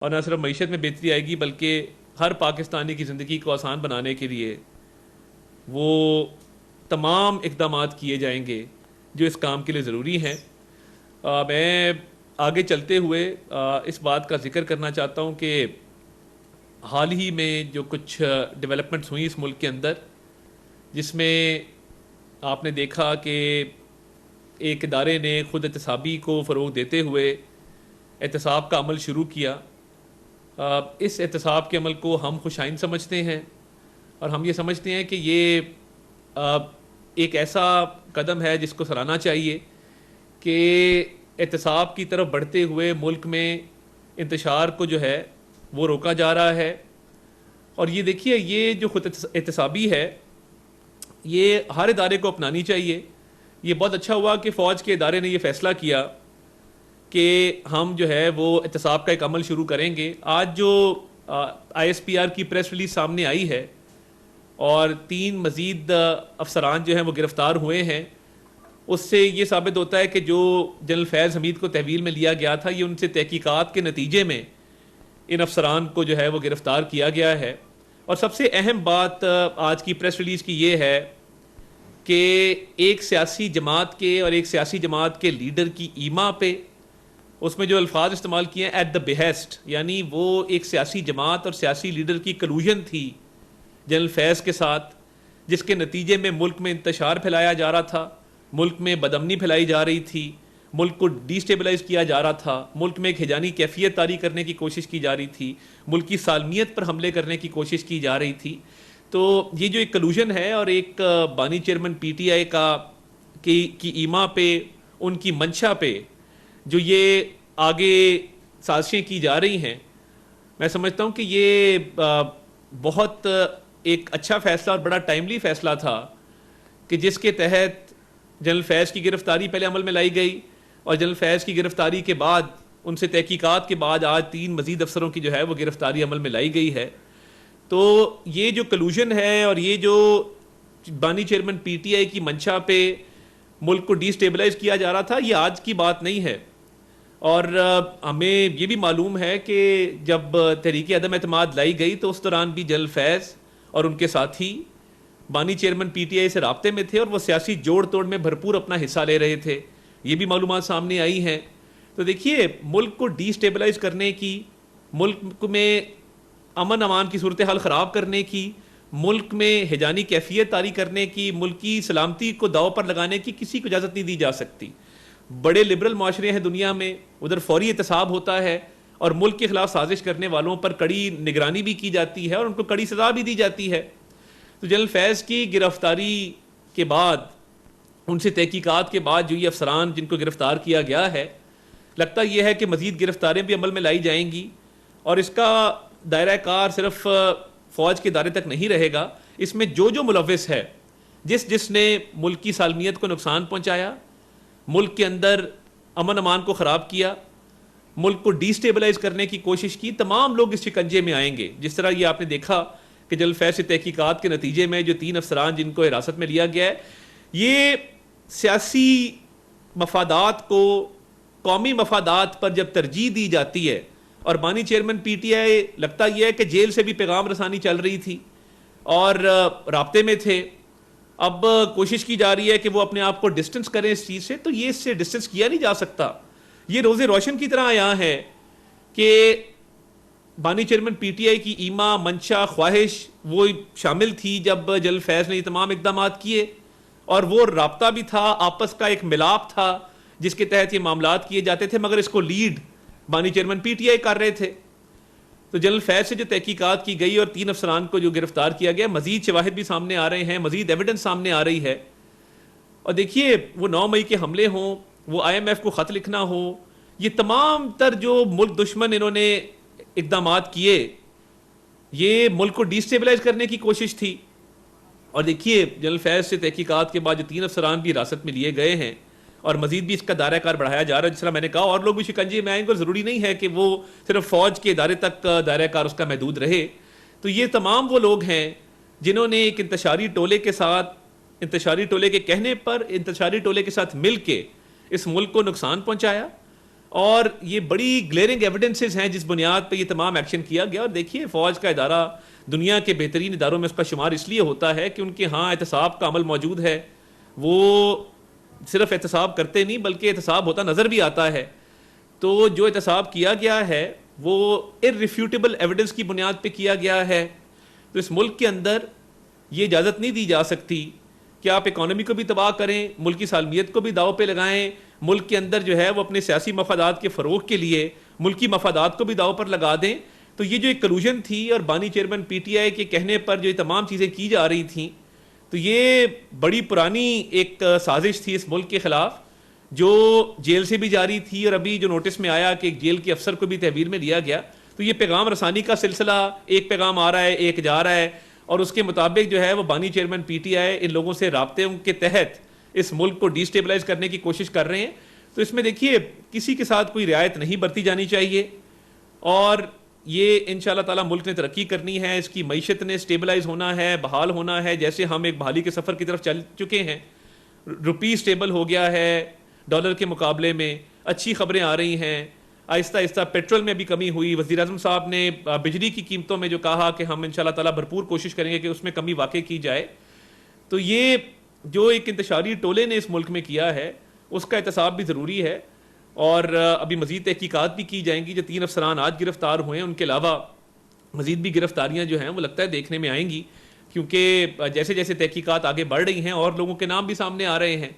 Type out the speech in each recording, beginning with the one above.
اور نہ صرف معیشت میں بہتری آئے گی بلکہ ہر پاکستانی کی زندگی کو آسان بنانے کے لیے وہ تمام اقدامات کیے جائیں گے جو اس کام کے لیے ضروری ہیں۔ میں آگے چلتے ہوئے اس بات کا ذکر کرنا چاہتا ہوں کہ حال ہی میں جو کچھ ڈیولپمنٹس ہوئیں اس ملک کے اندر، جس میں آپ نے دیکھا کہ ایک ادارے نے خود احتسابی کو فروغ دیتے ہوئے احتساب کا عمل شروع کیا۔ اس احتساب کے عمل کو ہم خوش آئند سمجھتے ہیں، اور ہم یہ سمجھتے ہیں کہ یہ ایک ایسا قدم ہے جس کو سراہنا چاہیے کہ احتساب کی طرف بڑھتے ہوئے ملک میں انتشار کو جو ہے وہ روکا جا رہا ہے۔ اور یہ دیکھیے، یہ جو خود احتسابی ہے یہ ہر ادارے کو اپنانی چاہیے۔ یہ بہت اچھا ہوا کہ فوج کے ادارے نے یہ فیصلہ کیا کہ ہم جو ہے وہ احتساب کا ایک عمل شروع کریں گے۔ آج جو آئی ایس پی آر کی پریس ریلیز سامنے آئی ہے اور 3 مزید افسران جو ہیں وہ گرفتار ہوئے ہیں، اس سے یہ ثابت ہوتا ہے کہ جو جنرل فیض حمید کو تحویل میں لیا گیا تھا، یہ ان سے تحقیقات کے نتیجے میں ان افسران کو جو ہے وہ گرفتار کیا گیا ہے۔ اور سب سے اہم بات آج کی پریس ریلیز کی یہ ہے کہ ایک سیاسی جماعت کے اور ایک سیاسی جماعت کے لیڈر کی ایما پہ اس میں جو الفاظ استعمال کیے ہیں ایٹ دا بہیسٹ، یعنی وہ ایک سیاسی جماعت اور سیاسی لیڈر کی کلوژن تھی جنرل فیض کے ساتھ، جس کے نتیجے میں ملک میں انتشار پھیلایا جا رہا تھا، ملک میں بدامنی پھیلائی جا رہی تھی، ملک کو ڈی سٹیبلائز کیا جا رہا تھا، ملک میں ایک ہیجانی کیفیت طاری کرنے کی کوشش کی جا رہی تھی، ملک کی سالمیت پر حملے کرنے کی کوشش کی جا رہی تھی۔ تو یہ جو ایک کلوژن ہے اور ایک بانی چیئرمین پی ٹی آئی کی ایما پہ، ان کی منشا پہ جو یہ آگے سازشیں کی جا رہی ہیں، میں سمجھتا ہوں کہ یہ بہت ایک اچھا فیصلہ اور بڑا ٹائملی فیصلہ تھا کہ جس کے تحت جنرل فیض کی گرفتاری پہلے عمل میں لائی گئی، اور جنرل فیض کی گرفتاری کے بعد ان سے تحقیقات کے بعد آج 3 مزید افسروں کی جو ہے وہ گرفتاری عمل میں لائی گئی ہے۔ تو یہ جو کلوژن ہے اور یہ جو بانی چیئرمین پی ٹی آئی کی منشا پہ ملک کو ڈی سٹیبلائز کیا جا رہا تھا، یہ آج کی بات نہیں ہے۔ اور ہمیں یہ بھی معلوم ہے کہ جب تحریک عدم اعتماد لائی گئی تو اس دوران بھی جنرل فیض اور ان کے ساتھی بانی چیئرمین پی ٹی آئی سے رابطے میں تھے اور وہ سیاسی جوڑ توڑ میں بھرپور اپنا حصہ لے رہے تھے، یہ بھی معلومات سامنے آئی ہیں۔ تو دیکھیے، ملک کو ڈی سٹیبلائز کرنے کی، ملک میں امن امان کی صورتحال خراب کرنے کی، ملک میں ہیجانی کیفیت طاری کرنے کی، ملک کی سلامتی کو داؤ پر لگانے کی کسی کو اجازت نہیں دی جا سکتی۔ بڑے لبرل معاشرے ہیں دنیا میں، ادھر فوری احتساب ہوتا ہے اور ملک کے خلاف سازش کرنے والوں پر کڑی نگرانی بھی کی جاتی ہے اور ان کو کڑی سزا بھی دی جاتی ہے۔ تو جنرل فیض کی گرفتاری کے بعد، ان سے تحقیقات کے بعد جو یہ افسران جن کو گرفتار کیا گیا ہے، لگتا یہ ہے کہ مزید گرفتاریں بھی عمل میں لائی جائیں گی، اور اس کا دائرہ کار صرف فوج کے دائرے تک نہیں رہے گا۔ اس میں جو جو ملوث ہے، جس نے ملک کی سالمیت کو نقصان پہنچایا، ملک کے اندر امن امان کو خراب کیا، ملک کو ڈی سٹیبلائز کرنے کی کوشش کی، تمام لوگ اس شکنجے میں آئیں گے۔ جس طرح یہ آپ نے دیکھا کہ جنرل فیض سے تحقیقات کے نتیجے میں جو 3 افسران جن کو حراست میں لیا گیا ہے، یہ سیاسی مفادات کو قومی مفادات پر جب ترجیح دی جاتی ہے، اور بانی چیئرمین پی ٹی آئی لگتا یہ ہے کہ جیل سے بھی پیغام رسانی چل رہی تھی اور رابطے میں تھے، اب کوشش کی جا رہی ہے کہ وہ اپنے آپ کو ڈسٹنس کریں اس چیز سے، تو یہ اس سے ڈسٹنس کیا نہیں جا سکتا۔ یہ روز روشن کی طرح یہاں ہے کہ بانی چیئرمین پی ٹی آئی کی ایما، منشا، خواہش وہ شامل تھی جب جنرل فیض نے یہ تمام اقدامات کیے، اور وہ رابطہ بھی تھا، آپس کا ایک ملاپ تھا جس کے تحت یہ معاملات کیے جاتے تھے، مگر اس کو لیڈ بانی چیئرمین پی ٹی آئی کر رہے تھے۔ تو جنرل فیض سے جو تحقیقات کی گئی اور 3 افسران کو جو گرفتار کیا گیا، مزید شواہد بھی سامنے آ رہے ہیں، مزید ایویڈنس سامنے آ رہی ہے۔ اور دیکھیے، وہ 9 مئی کے حملے ہوں، وہ آئی ایم ایف کو خط لکھنا ہو، یہ تمام تر جو ملک دشمن انہوں نے اقدامات کیے، یہ ملک کو ڈی سٹیبلائز کرنے کی کوشش تھی۔ اور دیکھیے، جنرل فیض سے تحقیقات کے بعد جو 3 افسران بھی حراست میں لیے گئے ہیں، اور مزید بھی اس کا دائرہ کار بڑھایا جا رہا ہے، جس طرح میں نے کہا، اور لوگ بھی شکنجے میں آئیں گے، اور ضروری نہیں ہے کہ وہ صرف فوج کے ادارے تک دائرہ کار اس کا محدود رہے۔ تو یہ تمام وہ لوگ ہیں جنہوں نے ایک انتشاری ٹولے کے ساتھ، انتشاری ٹولے کے کہنے پر، انتشاری ٹولے کے ساتھ مل کے اس ملک کو نقصان پہنچایا، اور یہ بڑی گلیئرنگ ایویڈنسز ہیں جس بنیاد پہ یہ تمام ایکشن کیا گیا. اور دیکھیے فوج کا ادارہ دنیا کے بہترین اداروں میں اس کا شمار اس لیے ہوتا ہے کہ ان کے ہاں احتساب کا عمل موجود ہے. وہ صرف احتساب کرتے نہیں بلکہ احتساب ہوتا نظر بھی آتا ہے. تو جو احتساب کیا گیا ہے وہ irrefutable ایویڈنس کی بنیاد پہ کیا گیا ہے. تو اس ملک کے اندر یہ اجازت نہیں دی جا سکتی کہ آپ اکانومی کو بھی تباہ کریں, ملک کی سالمیت کو بھی داؤ پہ لگائیں, ملک کے اندر جو ہے وہ اپنے سیاسی مفادات کے فروغ کے لیے ملکی مفادات کو بھی داؤ پر لگا دیں. تو یہ جو ایک کلوژن تھی اور بانی چیئرمین پی ٹی آئی کے کہنے پر جو یہ تمام چیزیں کی جا رہی تھیں, تو یہ بڑی پرانی ایک سازش تھی اس ملک کے خلاف جو جیل سے بھی جاری تھی, اور ابھی جو نوٹس میں آیا کہ ایک جیل کے افسر کو بھی تحویل میں لیا گیا. تو یہ پیغام رسانی کا سلسلہ, ایک پیغام آ رہا ہے ایک جا رہا ہے, اور اس کے مطابق جو ہے وہ بانی چیئرمین پی ٹی آئی ان لوگوں سے رابطے کے تحت اس ملک کو ڈی اسٹیبلائز کرنے کی کوشش کر رہے ہیں. تو اس میں دیکھیے کسی کے ساتھ کوئی رعایت نہیں برتی جانی چاہیے, اور یہ انشاءاللہ تعالی ملک نے ترقی کرنی ہے, اس کی معیشت نے اسٹیبلائز ہونا ہے, بحال ہونا ہے. جیسے ہم ایک بحالی کے سفر کی طرف چل چکے ہیں, روپی اسٹیبل ہو گیا ہے ڈالر کے مقابلے میں, اچھی خبریں آ رہی ہیں. آہستہ آہستہ پیٹرول میں بھی کمی ہوئی. وزیر اعظم صاحب نے بجلی کی قیمتوں میں جو کہا کہ ہم انشاءاللہ تعالی بھرپور کوشش کریں گے کہ اس میں کمی واقع کی جائے. تو یہ جو ایک انتشاری ٹولے نے اس ملک میں کیا ہے اس کا احتساب بھی ضروری ہے, اور ابھی مزید تحقیقات بھی کی جائیں گی. جو 3 افسران آج گرفتار ہوئے ہیں ان کے علاوہ مزید بھی گرفتاریاں جو ہیں وہ لگتا ہے دیکھنے میں آئیں گی, کیونکہ جیسے جیسے تحقیقات آگے بڑھ رہی ہیں اور لوگوں کے نام بھی سامنے آ رہے ہیں.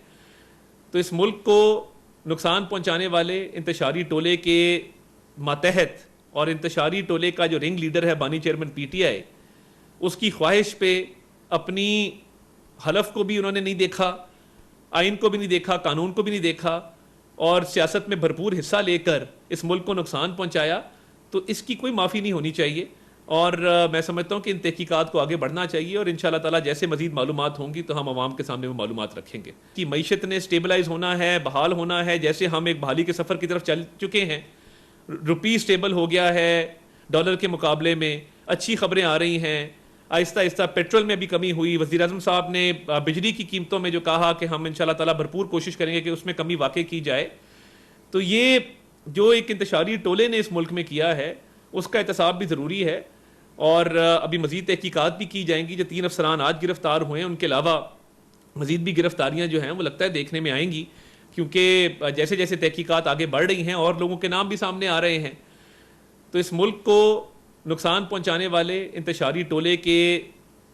تو اس ملک کو نقصان پہنچانے والے انتشاری ٹولے کے ماتحت, اور انتشاری ٹولے کا جو رنگ لیڈر ہے بانی چیئرمین پی ٹی آئی, اس کی خواہش پہ اپنی حلف کو بھی انہوں نے نہیں دیکھا, آئین کو بھی نہیں دیکھا, قانون کو بھی نہیں دیکھا, اور سیاست میں بھرپور حصہ لے کر اس ملک کو نقصان پہنچایا. تو اس کی کوئی معافی نہیں ہونی چاہیے, اور میں سمجھتا ہوں کہ ان تحقیقات کو آگے بڑھنا چاہیے, اور انشاءاللہ تعالی جیسے مزید معلومات ہوں گی تو ہم عوام کے سامنے وہ معلومات رکھیں گے. کہ معیشت نے اسٹیبلائز ہونا ہے, بحال ہونا ہے. جیسے ہم ایک بحالی کے سفر کی طرف چل چکے ہیں, روپی اسٹیبل ہو گیا ہے ڈالر کے مقابلے میں, اچھی خبریں آ رہی ہیں. آہستہ آہستہ پیٹرول میں بھی کمی ہوئی. وزیر اعظم صاحب نے بجلی کی قیمتوں میں جو کہا کہ ہم انشاءاللہ تعالی بھرپور کوشش کریں گے کہ اس میں کمی واقع کی جائے. تو یہ جو ایک انتشاری ٹولے نے اس ملک میں کیا ہے اس کا احتساب بھی ضروری ہے, اور ابھی مزید تحقیقات بھی کی جائیں گی. جو 3 افسران آج گرفتار ہوئے ہیں ان کے علاوہ مزید بھی گرفتاریاں جو ہیں وہ لگتا ہے دیکھنے میں آئیں گی, کیونکہ جیسے جیسے تحقیقات آگے بڑھ رہی ہیں اور لوگوں کے نام بھی سامنے آ رہے ہیں. تو اس ملک کو نقصان پہنچانے والے انتشاری ٹولے کے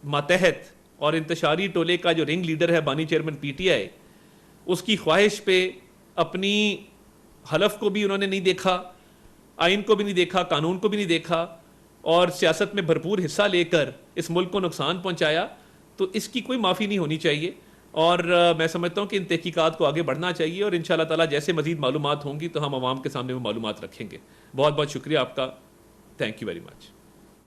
ماتحت, اور انتشاری ٹولے کا جو رنگ لیڈر ہے بانی چیئرمین پی ٹی آئی, اس کی خواہش پہ اپنی حلف کو بھی انہوں نے نہیں دیکھا, آئین کو بھی نہیں دیکھا, قانون کو بھی نہیں دیکھا, اور سیاست میں بھرپور حصہ لے کر اس ملک کو نقصان پہنچایا. تو اس کی کوئی معافی نہیں ہونی چاہیے, اور میں سمجھتا ہوں کہ ان تحقیقات کو آگے بڑھنا چاہیے, اور انشاءاللہ تعالی جیسے مزید معلومات ہوں گی تو ہم عوام کے سامنے وہ معلومات رکھیں گے. بہت بہت شکریہ آپ کا. Thank you very much.